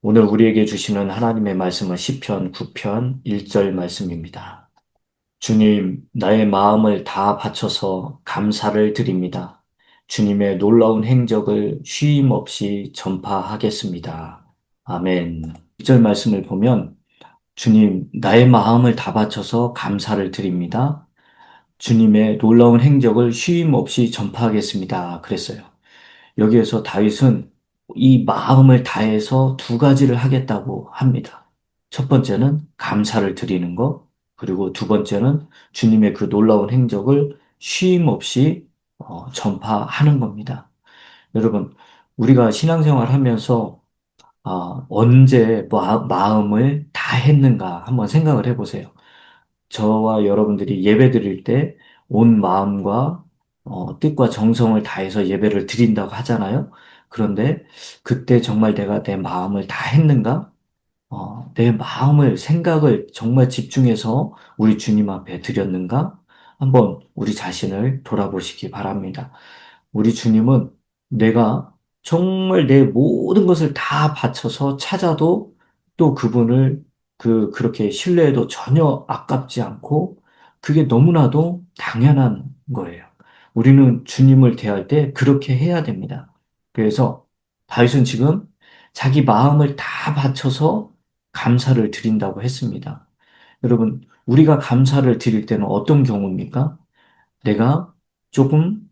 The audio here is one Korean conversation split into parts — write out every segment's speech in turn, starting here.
오늘 우리에게 주시는 하나님의 말씀은 시편 9편 1절 말씀입니다. 주님, 나의 마음을 다 바쳐서 감사를 드립니다. 주님의 놀라운 행적을 쉼 없이 전파하겠습니다. 아멘. 1절 말씀을 보면 주님, 나의 마음을 다 바쳐서 감사를 드립니다. 주님의 놀라운 행적을 쉼 없이 전파하겠습니다. 그랬어요. 여기에서 다윗은 이 마음을 다해서 두 가지를 하겠다고 합니다. 첫 번째는 감사를 드리는 것, 그리고 두 번째는 주님의 그 놀라운 행적을 쉼 없이 전파하는 겁니다. 여러분, 우리가 신앙생활 하면서 언제 마음을 다 했는가 한번 생각을 해보세요. 저와 여러분들이 예배 드릴 때 온 마음과 뜻과 정성을 다해서 예배를 드린다고 하잖아요. 그런데 그때 정말 내가 내 마음을 다 했는가? 내 마음을, 생각을 정말 집중해서 우리 주님 앞에 드렸는가? 한번 우리 자신을 돌아보시기 바랍니다. 우리 주님은 내가 정말 내 모든 것을 다 바쳐서 찾아도 또 그분을 그렇게 신뢰해도 전혀 아깝지 않고 그게 너무나도 당연한 거예요. 우리는 주님을 대할 때 그렇게 해야 됩니다. 그래서 다윗은 지금 자기 마음을 다 바쳐서 감사를 드린다고 했습니다. 여러분, 우리가 감사를 드릴 때는 어떤 경우입니까? 내가 조금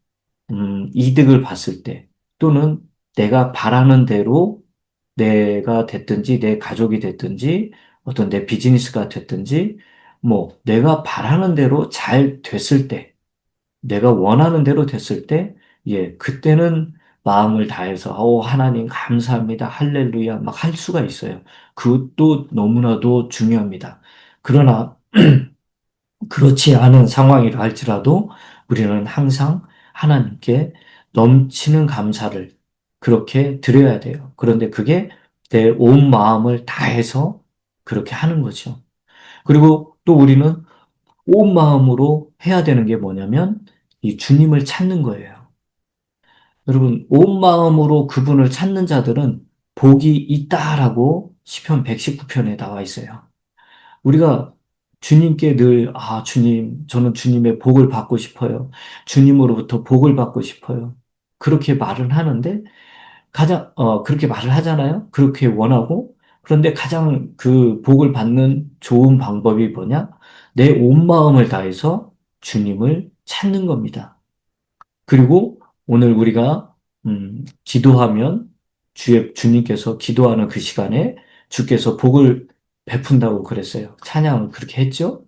이득을 봤을 때, 또는 내가 바라는 대로 내가 됐든지, 내 가족이 됐든지, 어떤 내 비즈니스가 됐든지, 뭐, 내가 바라는 대로 잘 됐을 때, 내가 원하는 대로 됐을 때, 예, 그때는 마음을 다해서, 하나님 감사합니다. 할렐루야. 막 할 수가 있어요. 그것도 너무나도 중요합니다. 그러나, 그렇지 않은 상황이라 할지라도 우리는 항상 하나님께 넘치는 감사를 그렇게 드려야 돼요. 그런데 그게 내 온 마음을 다해서 그렇게 하는 거죠. 그리고 또 우리는 온 마음으로 해야 되는 게 뭐냐면 이 주님을 찾는 거예요. 여러분, 온 마음으로 그분을 찾는 자들은 복이 있다라고 시편 119편에 나와 있어요. 우리가 주님께 늘, 주님, 저는 주님의 복을 받고 싶어요. 주님으로부터 복을 받고 싶어요. 그렇게 말은 하는데, 그렇게 말을 하잖아요. 그렇게 원하고. 그런데 가장 그 복을 받는 좋은 방법이 뭐냐? 내 온 마음을 다해서 주님을 찾는 겁니다. 그리고 오늘 우리가, 기도하면 주님께서 기도하는 그 시간에 주께서 복을 베푼다고 그랬어요. 찬양을 그렇게 했죠?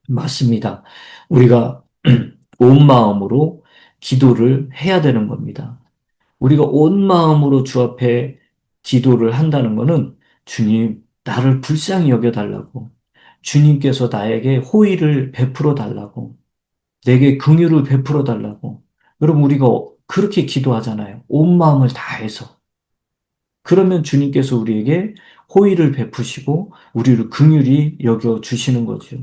맞습니다. 우리가 온 마음으로 기도를 해야 되는 겁니다. 우리가 온 마음으로 주 앞에 기도를 한다는 것은 주님, 나를 불쌍히 여겨달라고. 주님께서 나에게 호의를 베풀어 달라고. 내게 긍휼을 베풀어 달라고. 여러분, 우리가 그렇게 기도하잖아요. 온 마음을 다해서. 그러면 주님께서 우리에게 호의를 베푸시고 우리를 긍휼히 여겨 주시는 거죠.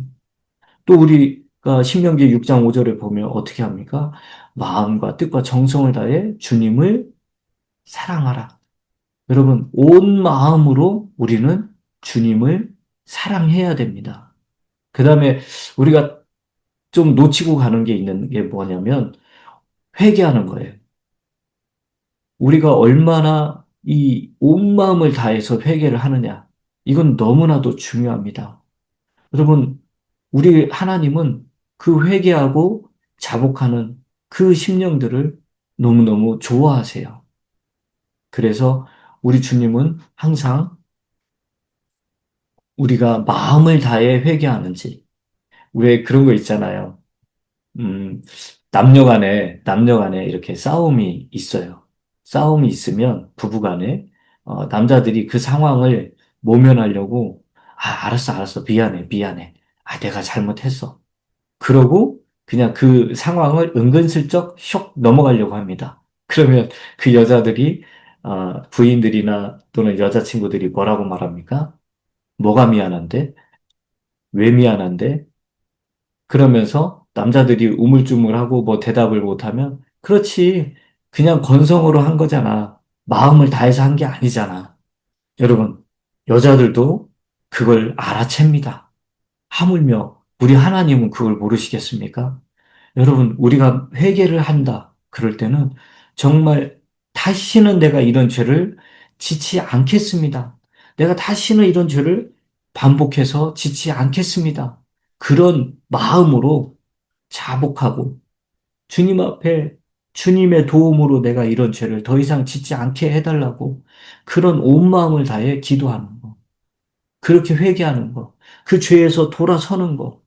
또 우리가 신명기 6장 5절에 보면 어떻게 합니까? 마음과 뜻과 정성을 다해 주님을 사랑하라. 여러분, 온 마음으로 우리는 주님을 사랑해야 됩니다. 그 다음에 우리가 좀 놓치고 가는 게 있는 게 뭐냐면 회개하는 거예요. 우리가 얼마나 이 온 마음을 다해서 회개를 하느냐. 이건 너무나도 중요합니다. 여러분, 우리 하나님은 그 회개하고 자복하는 그 심령들을 너무너무 좋아하세요. 그래서 우리 주님은 항상 우리가 마음을 다해 회개하는지, 왜 그런 거 있잖아요. 음, 남녀간에 이렇게 싸움이 있어요. 싸움이 있으면 부부간에, 남자들이 그 상황을 모면하려고, 알았어, 미안해. 내가 잘못했어. 그러고 그냥 그 상황을 은근슬쩍 쇽 넘어가려고 합니다. 그러면 그 여자들이, 부인들이나 또는 여자친구들이 뭐라고 말합니까? 뭐가 미안한데? 왜 미안한데? 그러면서 남자들이 우물쭈물하고 뭐 대답을 못하면, 그렇지. 그냥 건성으로 한 거잖아. 마음을 다해서 한 게 아니잖아. 여러분, 여자들도 그걸 알아챕니다. 하물며 우리 하나님은 그걸 모르시겠습니까? 여러분, 우리가 회개를 한다. 그럴 때는 정말 다시는 내가 이런 죄를 짓지 않겠습니다. 내가 다시는 이런 죄를 반복해서 짓지 않겠습니다. 그런 마음으로 자복하고 주님 앞에 주님의 도움으로 내가 이런 죄를 더 이상 짓지 않게 해달라고 그런 온 마음을 다해 기도하는 거. 그렇게 회개하는 거. 그 죄에서 돌아서는 거.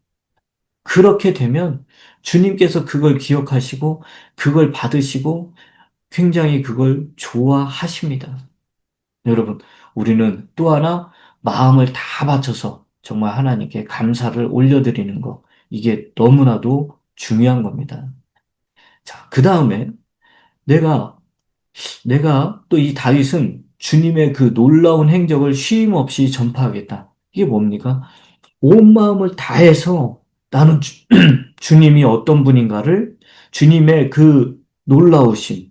그렇게 되면 주님께서 그걸 기억하시고 그걸 받으시고 굉장히 그걸 좋아하십니다. 여러분, 우리는 또 하나 마음을 다 바쳐서 정말 하나님께 감사를 올려드리는 거. 이게 너무나도 중요한 겁니다. 자, 그 다음에 내가, 내가 또 이 다윗은 주님의 그 놀라운 행적을 쉼 없이 전파하겠다. 이게 뭡니까? 온 마음을 다해서 나는 주님이 어떤 분인가를 주님의 그 놀라우심,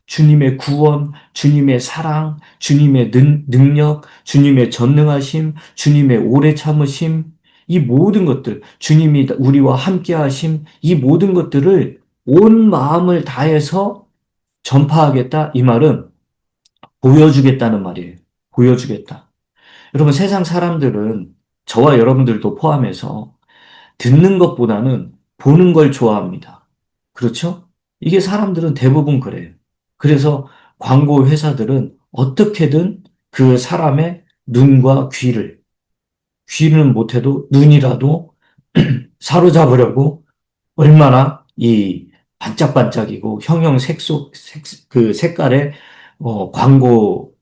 주님의 구원, 주님의 사랑, 주님의 능력, 주님의 전능하심, 주님의 오래 참으심, 이 모든 것들, 주님이 우리와 함께 하심, 이 모든 것들을 온 마음을 다해서 전파하겠다. 이 말은 보여주겠다는 말이에요. 보여주겠다. 여러분, 세상 사람들은 저와 여러분들도 포함해서 듣는 것보다는 보는 걸 좋아합니다. 그렇죠? 이게 사람들은 대부분 그래요. 그래서 광고 회사들은 어떻게든 그 사람의 눈과 귀는 못해도 눈이라도 사로잡으려고 얼마나 이 반짝반짝이고 형형색소, 그 색깔의 광고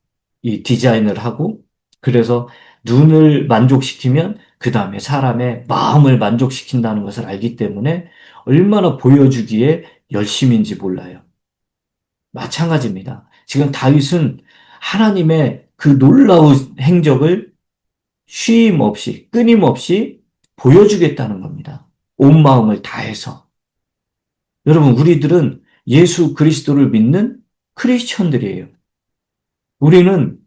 이 디자인을 하고 그래서 눈을 만족시키면 그 다음에 사람의 마음을 만족시킨다는 것을 알기 때문에 얼마나 보여주기에 열심인지 몰라요. 마찬가지입니다. 지금 다윗은 하나님의 그 놀라운 행적을 쉼 없이 끊임없이 보여주겠다는 겁니다. 온 마음을 다해서. 여러분, 우리들은 예수 그리스도를 믿는 크리스천들이에요. 우리는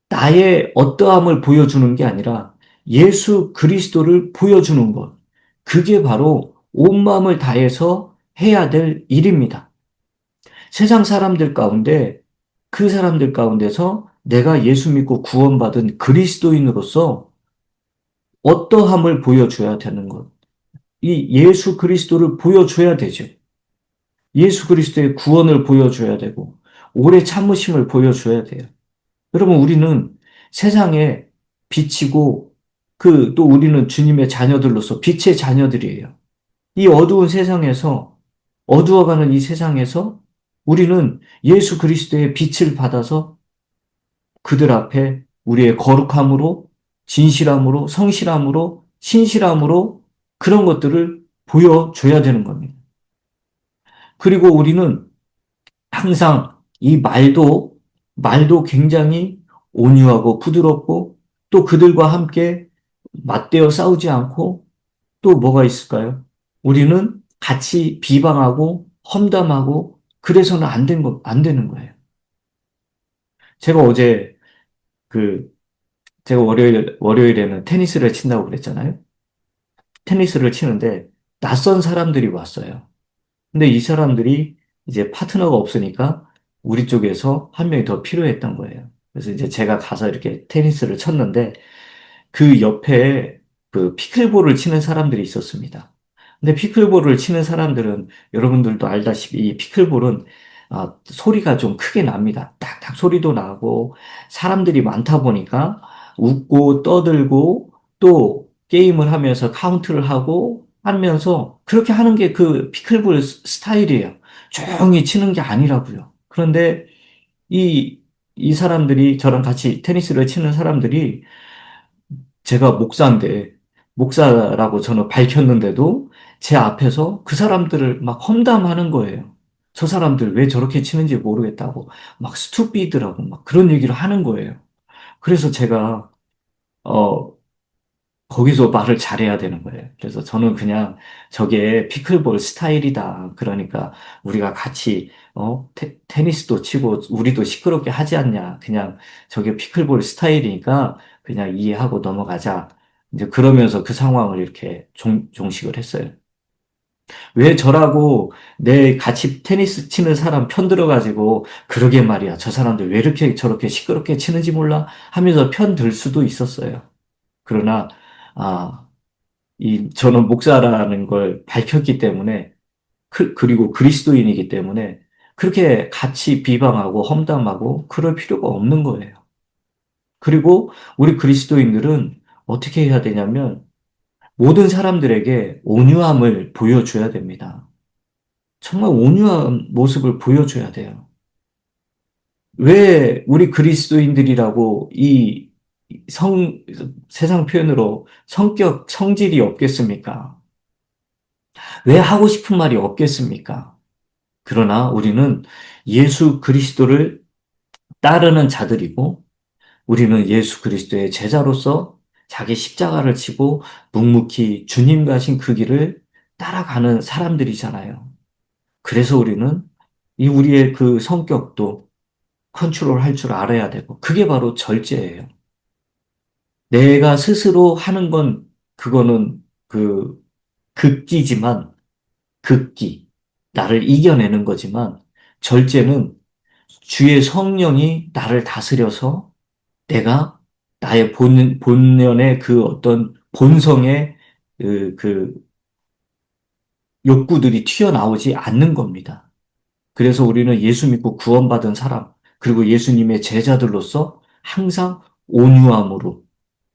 나의 어떠함을 보여주는 게 아니라 예수 그리스도를 보여주는 것. 그게 바로 온 마음을 다해서 해야 될 일입니다. 세상 사람들 가운데 그 사람들 가운데서 내가 예수 믿고 구원받은 그리스도인으로서 어떠함을 보여줘야 되는 것. 이 예수 그리스도를 보여줘야 되죠. 예수 그리스도의 구원을 보여줘야 되고 오래 참으심을 보여줘야 돼요. 여러분, 우리는 세상에 빛이고 또 우리는 주님의 자녀들로서 빛의 자녀들이에요. 이 어두운 세상에서 어두워가는 이 세상에서 우리는 예수 그리스도의 빛을 받아서 그들 앞에 우리의 거룩함으로 진실함으로 성실함으로 신실함으로 그런 것들을 보여줘야 되는 겁니다. 그리고 우리는 항상 이 말도 굉장히 온유하고 부드럽고 또 그들과 함께 맞대어 싸우지 않고 또 뭐가 있을까요? 우리는 같이 비방하고 험담하고 그래서는 안 되는 거예요. 제가 어제 그, 제가 월요일에는 테니스를 친다고 그랬잖아요. 테니스를 치는데 낯선 사람들이 왔어요. 근데 이 사람들이 이제 파트너가 없으니까 우리 쪽에서 한 명이 더 필요했던 거예요. 그래서 이제 제가 가서 이렇게 테니스를 쳤는데 그 옆에 그 피클볼을 치는 사람들이 있었습니다. 근데 피클볼을 치는 사람들은 여러분들도 알다시피 이 피클볼은 소리가 좀 크게 납니다. 딱딱 소리도 나고 사람들이 많다 보니까 웃고 떠들고 또 게임을 하면서 카운트를 하고 하면서 그렇게 하는 게 그 피클볼 스타일이에요. 조용히 치는 게 아니라고요. 그런데 이, 이 사람들이 저랑 같이 테니스를 치는 사람들이 제가 목사인데, 목사라고 저는 밝혔는데도 제 앞에서 그 사람들을 막 험담하는 거예요. 저 사람들 왜 저렇게 치는지 모르겠다고, 막 스투피드라고 막 그런 얘기를 하는 거예요. 그래서 제가, 어, 거기서 말을 잘해야 되는 거예요. 그래서 저는 그냥 저게 피클볼 스타일이다. 그러니까 우리가 같이 테니스도 치고 우리도 시끄럽게 하지 않냐. 그냥 저게 피클볼 스타일이니까 그냥 이해하고 넘어가자. 이제 그러면서 그 상황을 이렇게 종식을 했어요. 왜 저라고 내 같이 테니스 치는 사람 편 들어가지고 그러게 말이야. 저 사람들 왜 이렇게 저렇게 시끄럽게 치는지 몰라 하면서 편 들 수도 있었어요. 그러나 아, 저는 목사라는 걸 밝혔기 때문에, 그리고 그리스도인이기 때문에, 그렇게 같이 비방하고 험담하고 그럴 필요가 없는 거예요. 그리고 우리 그리스도인들은 어떻게 해야 되냐면, 모든 사람들에게 온유함을 보여줘야 됩니다. 정말 온유한 모습을 보여줘야 돼요. 왜 우리 그리스도인들이라고 이 성, 세상 표현으로 성질이 없겠습니까? 왜 하고 싶은 말이 없겠습니까? 그러나 우리는 예수 그리스도를 따르는 자들이고 우리는 예수 그리스도의 제자로서 자기 십자가를 지고 묵묵히 주님 가신 그 길을 따라가는 사람들이잖아요. 그래서 우리는 이 우리의 그 성격도 컨트롤 할 줄 알아야 되고 그게 바로 절제예요. 내가 스스로 하는 건 그거는 그 극기지만 극기, 나를 이겨내는 거지만 절제는 주의 성령이 나를 다스려서 내가 나의 본연의 그 어떤 본성의 그 욕구들이 튀어나오지 않는 겁니다. 그래서 우리는 예수 믿고 구원받은 사람, 그리고 예수님의 제자들로서 항상 온유함으로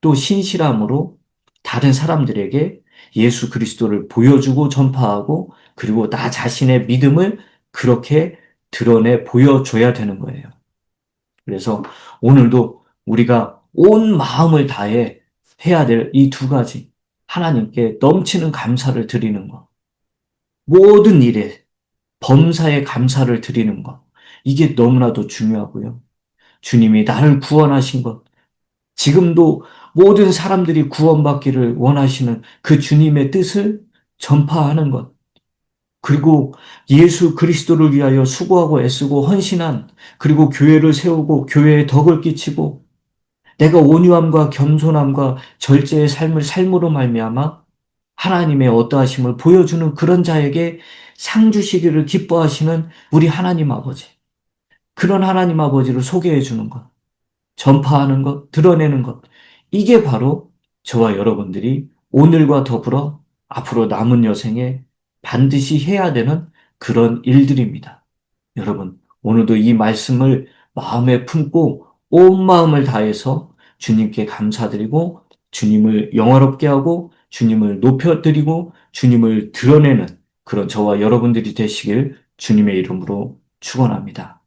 또 신실함으로 다른 사람들에게 예수 그리스도를 보여주고 전파하고 그리고 나 자신의 믿음을 그렇게 드러내 보여줘야 되는 거예요. 그래서 오늘도 우리가 온 마음을 다해 해야 될 이 두 가지. 하나님께 넘치는 감사를 드리는 것. 모든 일에 범사에 감사를 드리는 것. 이게 너무나도 중요하고요. 주님이 나를 구원하신 것. 지금도 모든 사람들이 구원받기를 원하시는 그 주님의 뜻을 전파하는 것. 그리고 예수 그리스도를 위하여 수고하고 애쓰고 헌신한 그리고 교회를 세우고 교회에 덕을 끼치고 내가 온유함과 겸손함과 절제의 삶을 삶으로 말미암아 하나님의 어떠하심을 보여주는 그런 자에게 상 주시기를 기뻐하시는 우리 하나님 아버지. 그런 하나님 아버지를 소개해 주는 것. 전파하는 것, 드러내는 것. 이게 바로 저와 여러분들이 오늘과 더불어 앞으로 남은 여생에 반드시 해야 되는 그런 일들입니다. 여러분, 오늘도 이 말씀을 마음에 품고 온 마음을 다해서 주님께 감사드리고 주님을 영화롭게 하고 주님을 높여드리고 주님을 드러내는 그런 저와 여러분들이 되시길 주님의 이름으로 축원합니다.